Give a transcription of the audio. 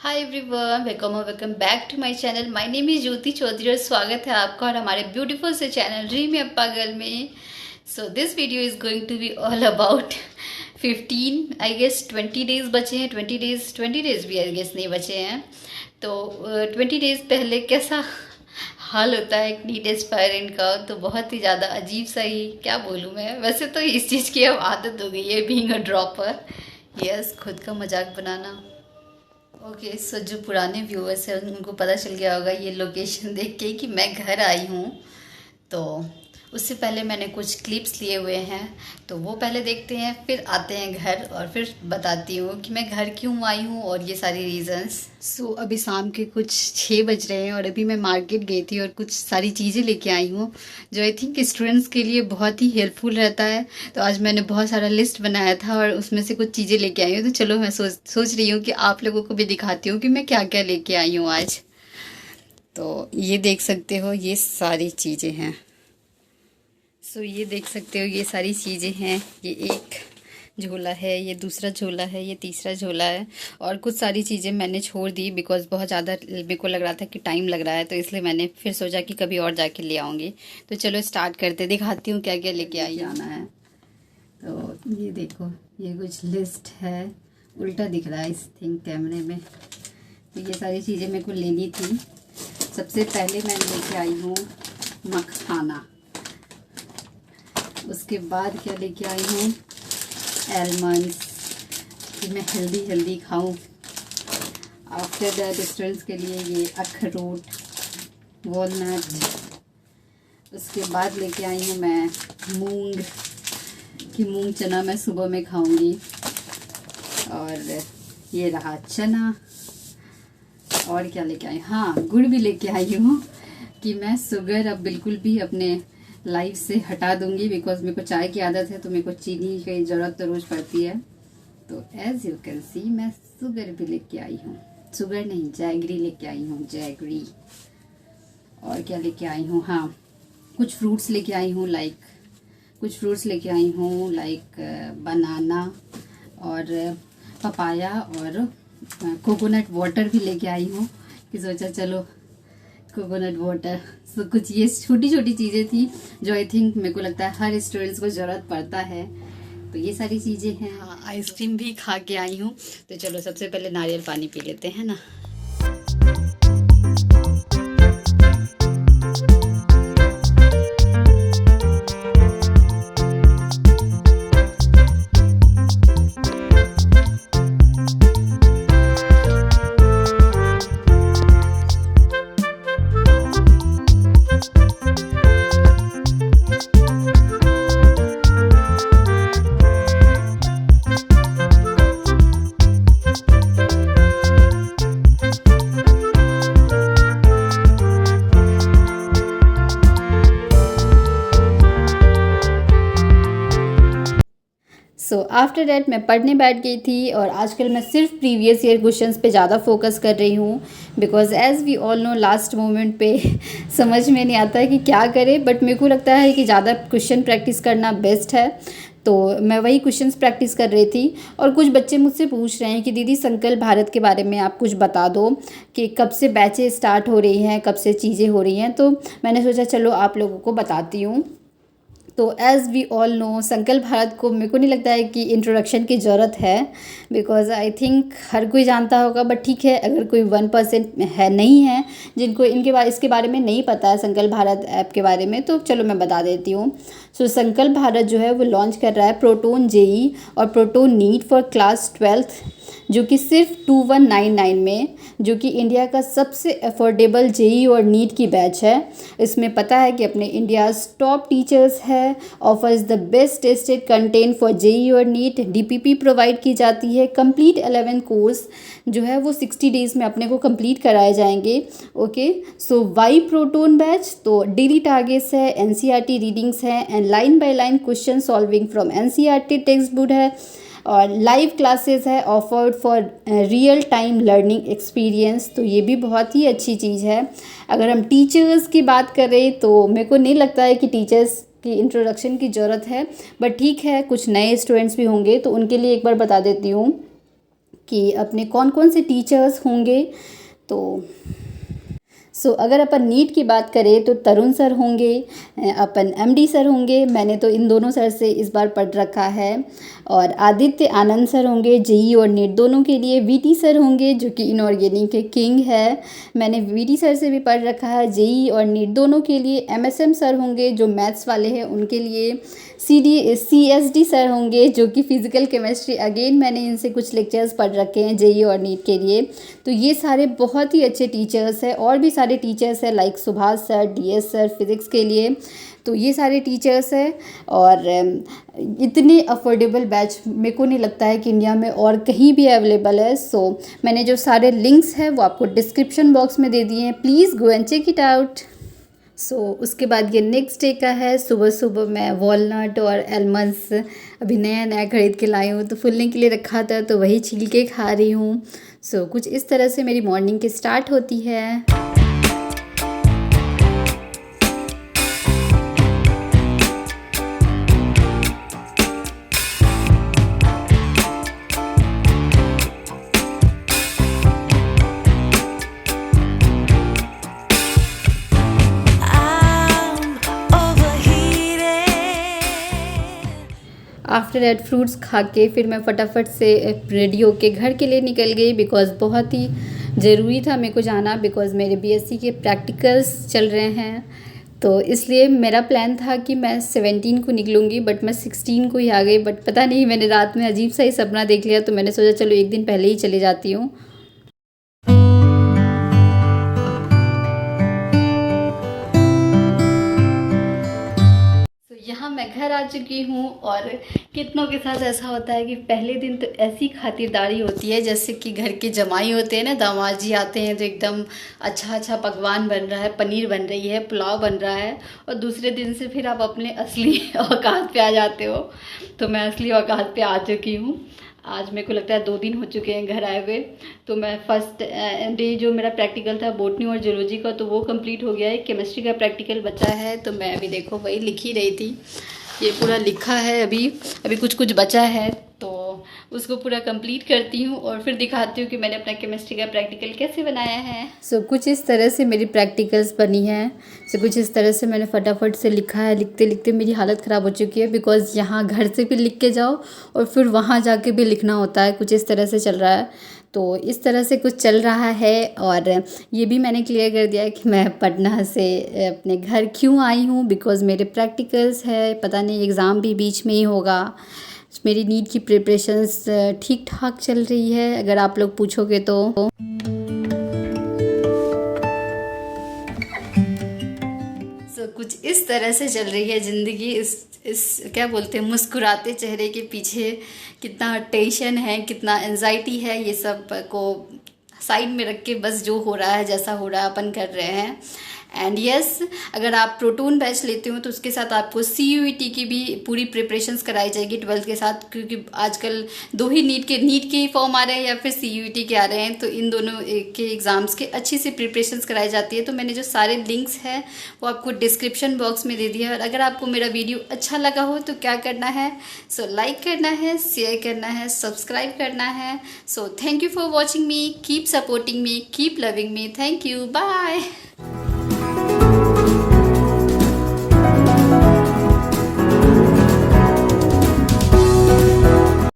Hi everyone, welcome back to my channel. My name is Jyoti Chaudhary और स्वागत है आपका और हमारे ब्यूटीफुल से चैनल ड्रीम अप्पा गर्ल में। So this video is going to be all about 15 I guess 20 days बचे हैं। 20 डेज भी आई गेस नहीं बचे हैं। तो 20 डेज पहले कैसा हाल होता है एक नीट एस्पायरेंट का, तो बहुत ही ज़्यादा अजीब सा ही, क्या बोलूँ मैं। वैसे तो इस चीज़ की अब आदत हो गई है, बीइंग अ ड्रॉपर। यस, खुद का मजाक बनाना। ओके, सो जो पुराने व्यूअर्स हैं उनको पता चल गया होगा ये लोकेशन देख के कि मैं घर आई हूँ। तो उससे पहले मैंने कुछ क्लिप्स लिए हुए हैं, तो वो पहले देखते हैं, फिर आते हैं घर और फिर बताती हूँ कि मैं घर क्यों आई हूँ और ये सारी रीजंस। सो अभी शाम के कुछ 6 बज रहे हैं और अभी मैं मार्केट गई थी और कुछ सारी चीज़ें लेके आई हूँ जो आई थिंक स्टूडेंट्स के लिए बहुत ही हेल्पफुल रहता है। तो आज मैंने बहुत सारा लिस्ट बनाया था और उसमें से कुछ चीज़ें लेके आई हूँ। तो चलो मैं सोच रही हूँ कि आप लोगों को भी दिखाती हूँ कि मैं क्या क्या लेके आई हूँ आज। तो ये देख सकते हो, ये सारी चीज़ें हैं। सो ये देख सकते हो, ये सारी चीज़ें हैं। ये एक झोला है, ये दूसरा झोला है, ये तीसरा झोला है। और कुछ सारी चीज़ें मैंने छोड़ दी बिकॉज़ बहुत ज़्यादा मेरे को लग रहा था कि टाइम लग रहा है, तो इसलिए मैंने फिर सोचा कि कभी और जाके ले आऊँगी। तो चलो स्टार्ट करते, दिखाती हूँ क्या क्या लेके आई आना है। तो ये देखो, ये कुछ लिस्ट है, उल्टा दिख रहा है इस थिंक कैमरे में। तो ये सारी चीज़ें मेरे को लेनी थी। सबसे पहले मैं लेके आई हूँ मखाना। उसके बाद क्या लेके आई हूँ, एलमंड्स, कि मैं हेल्दी खाऊं। आफ्टर दैट स्टूडेंट्स के लिए ये अखरोट, वॉलनट। उसके बाद लेके आई हूँ मैं मूंग, कि मूंग चना मैं सुबह में खाऊंगी। और ये रहा चना। और क्या लेके आई, हाँ गुड़ भी लेके आई हूँ कि मैं शुगर अब बिल्कुल भी अपने लाइफ से हटा दूंगी बिकॉज मेरे को चाय की आदत है, तो मेरे को चीनी की ज़रूरत तो रोज़ पड़ती है। तो एज यू कैन सी मैं शुगर भी लेके आई हूँ, शुगर नहीं जैगरी लेके आई हूँ, जैगरी। और क्या लेके आई हूँ, हाँ कुछ फ्रूट्स लेके आई हूँ, लाइक बनाना और पपाया और कोकोनट वाटर भी लेके आई हूँ कि सोचा चलो कोकोनट वाटर। सो कुछ ये छोटी छोटी चीज़ें थी जो आई थिंक मेरे को लगता है हर स्टूडेंट्स को ज़रूरत पड़ता है। तो ये सारी चीज़ें हैं। हाँ, आइसक्रीम भी खा के आई हूँ। तो चलो सबसे पहले नारियल पानी पी लेते हैं ना। सो आफ्टर डैट मैं पढ़ने बैठ गई थी और आजकल मैं सिर्फ प्रीवियस ईयर क्वेश्चंस पे ज़्यादा फोकस कर रही हूँ because as we all know last moment पे समझ में नहीं आता है कि क्या करें, बट मेरे को लगता है कि ज़्यादा क्वेश्चन प्रैक्टिस करना बेस्ट है। तो मैं वही क्वेश्चंस प्रैक्टिस कर रही थी और कुछ बच्चे मुझसे पूछ रहे हैं कि दीदी संकल्प भारत के बारे में आप कुछ बता दो कि कब से बैचेस स्टार्ट हो रही हैं, कब से चीज़ें हो रही हैं। तो मैंने सोचा चलो आप लोगों को बताती हूँ। तो एज़ वी ऑल नो संकल्प भारत को मेरे को नहीं लगता है कि इंट्रोडक्शन की ज़रूरत है बिकॉज आई थिंक हर कोई जानता होगा, बट ठीक है अगर कोई 1% है नहीं है जिनको इसके बारे में नहीं पता है संकल्प भारत ऐप के बारे में, तो चलो मैं बता देती हूँ। सो संकल्प भारत जो है वो लॉन्च कर रहा है प्रोटोन जेई और proton NEET for class 12th, जो कि सिर्फ 2199 में, जो कि इंडिया का सबसे अफोर्डेबल जेई और नीट की बैच है। इसमें पता है कि अपने इंडिया टॉप टीचर्स है, offers the best tested content for JEE और नीट, डीपीपी प्रोवाइड की जाती है। कंप्लीट 11 कोर्स जो है वो 60 डेज़ में अपने को कंप्लीट कराए जाएंगे। ओके, सो वाई प्रोटोन बैच, तो डेली टारगेट्स है, एनसीईआरटी रीडिंग्स है and line by line question solving from NCERT text book है और लाइव क्लासेस है offered for real time learning experience. तो ये भी बहुत ही अच्छी चीज़ है। अगर हम टीचर्स की बात करें तो मेरे को नहीं लगता है कि टीचर्स की इंट्रोडक्शन की ज़रूरत है, बट ठीक है कुछ नए स्टूडेंट्स भी होंगे तो उनके लिए एक बार बता देती हूँ कि अपने कौन कौन से टीचर्स होंगे। तो अगर अपन नीट की बात करें तो तरुण सर होंगे, अपन एमडी सर होंगे, मैंने तो इन दोनों सर से इस बार पढ़ रखा है। और आदित्य आनंद सर होंगे जेई और नीट दोनों के लिए। वीटी सर होंगे जो कि इनऑर्गेनिक के किंग है, मैंने वीटी सर से भी पढ़ रखा है जेई और नीट दोनों के लिए। एमएसएम सर होंगे जो मैथ्स वाले हैं उनके लिए। सीएसडी सर होंगे जो कि फिज़िकल केमिस्ट्री, अगेन मैंने इनसे कुछ लेक्चर्स पढ़ रखे हैं जेई और नीट के लिए। तो ये सारे बहुत ही अच्छे टीचर्स हैं। और भी सारे टीचर्स हैं like Subhash sir, DS sir physics के लिए। तो ये सारे टीचर्स हैं और इतने अफोर्डेबल बैच मेरे को नहीं लगता है कि इंडिया में और कहीं भी अवेलेबल है। मैंने जो सारे लिंक्स हैं वो आपको डिस्क्रिप्शन बॉक्स में दे दिए हैं, please go and check it out. उसके बाद ये नेक्स्ट डे का है। सुबह सुबह मैं वॉलनट और एलमंड्स अभी नया नया ख़रीद के लाई हूँ, तो फुलने के लिए रखा था तो वही छील के खा रही हूँ। कुछ इस तरह से मेरी मॉर्निंग की स्टार्ट होती है। आफ्टर दैट फ्रूट्स खा के फिर मैं फटाफट से रेडी होके घर के लिए निकल गई, बिकॉज़ बहुत ही ज़रूरी था मेरे को जाना, बिकॉज़ मेरे बीएससी के प्रैक्टिकल्स चल रहे हैं। तो इसलिए मेरा प्लान था कि मैं 17 को निकलूँगी, बट मैं 16 को ही आ गई। बट पता नहीं, मैंने रात में अजीब सा ही सपना देख लिया, तो मैंने सोचा चलो एक दिन पहले ही चले जाती हूँ। यहाँ मैं घर आ चुकी हूँ और कितनों के साथ ऐसा होता है कि पहले दिन तो ऐसी खातिरदारी होती है जैसे कि घर के जमाई होते हैं ना, दामाद जी आते हैं तो एकदम अच्छा अच्छा पकवान बन रहा है, पनीर बन रही है, पुलाव बन रहा है, और दूसरे दिन से फिर आप अपने असली औकात पे आ जाते हो। तो मैं असली औकात पे आ चुकी हूँ। आज मेरे को लगता है 2 दिन हो चुके हैं घर आए हुए। तो मैं फर्स्ट डे जो मेरा प्रैक्टिकल था बॉटनी और जूलॉजी का, तो वो कंप्लीट हो गया है। केमिस्ट्री का प्रैक्टिकल बचा है, तो मैं अभी देखो वही लिख ही रही थी। ये पूरा लिखा है, अभी कुछ कुछ बचा है, तो उसको पूरा कंप्लीट करती हूँ और फिर दिखाती हूँ कि मैंने अपना केमिस्ट्री का प्रैक्टिकल कैसे बनाया है। कुछ इस तरह से मेरी प्रैक्टिकल्स बनी है। कुछ इस तरह से मैंने फटाफट से लिखा है। लिखते लिखते मेरी हालत ख़राब हो चुकी है, बिकॉज़ यहाँ घर से भी लिख के जाओ और फिर वहाँ जाके भी लिखना होता है। कुछ इस तरह से चल रहा है, तो इस तरह से कुछ चल रहा है। और ये भी मैंने क्लियर कर दिया है कि मैं पटना से अपने घर क्यों आई हूँ, बिकॉज़ मेरे प्रैक्टिकल्स है, पता नहीं एग्ज़ाम भी बीच में ही होगा। मेरी नीट की प्रिपरेशंस ठीक ठाक चल रही है अगर आप लोग पूछोगे तो। कुछ इस तरह से चल रही है ज़िंदगी। इस क्या बोलते हैं, मुस्कुराते चेहरे के पीछे कितना टेंशन है, कितना एंजाइटी है, ये सब को साइड में रख के बस जो हो रहा है, जैसा हो रहा है अपन कर रहे हैं। एंड यस, अगर आप प्रोटोन बैच लेते हो तो उसके साथ आपको CUET की भी पूरी प्रिपरेशंस कराई जाएगी 12th के साथ, क्योंकि आजकल 2 ही नीट के ही फॉर्म आ रहे हैं या फिर CUET के आ रहे हैं, तो इन दोनों के एग्ज़ाम्स के अच्छी से प्रिपरेशंस कराई जाती है। तो मैंने जो सारे लिंक्स हैं वो आपको डिस्क्रिप्शन बॉक्स में दे दिया है। और अगर आपको मेरा वीडियो अच्छा लगा हो तो क्या करना है, लाइक करना है, शेयर करना है, सब्सक्राइब करना है। Thank you for watching me, keep supporting me, keep loving me, thank you, bye.